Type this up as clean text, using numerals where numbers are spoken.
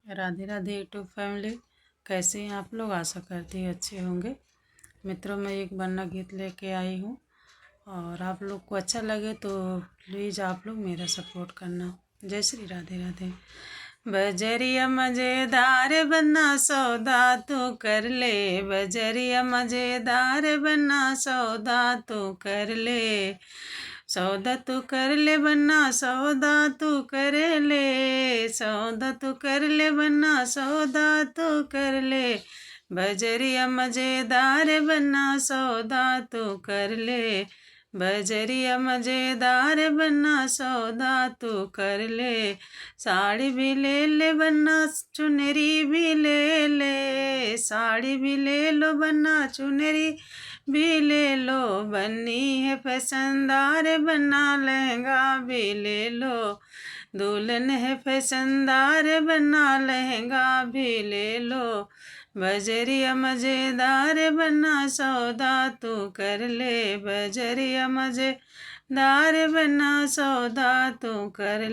Radhe Radhe YouTube family, कैसे हैं आप लोग। आशा करती हैं अच्छे होंगे। मित्रों, मैं एक वरना गीत लेके आई हूँ और आप लोग को अच्छा लगे तो प्लीज़ आप लोग मेरा सपोर्ट करना। जय श्री राधे राधे। बजरिया मजेदार बन्ना सौदा तू कर ले, बजरिया मजेदार बन्ना सौदा तू कर ले, सौदा तू कर ले बन्ना सौदा तू कर ले, सौदा तू कर ले बन्ना सौदा तू कर ले, बजरिया मजेदार बन्ना सौदा तू कर ले, बजरिया मजेदार बन्ना सौदा तू कर ले, साड़ी भी ले ले बन्ना चुनरी भी ले ले, साड़ी भी ले लो बन्ना चुनरी भी ले लो, बन्नी है फैशनदार बन्ना लहंगा भी ले लो, दुल्हन है फैशनदार बन्ना लहंगा भी ले लो, बजरिया मजेदार बन्ना सौदा तू कर ले, बजरिया मजेदार बन्ना सौदा तू कर ले।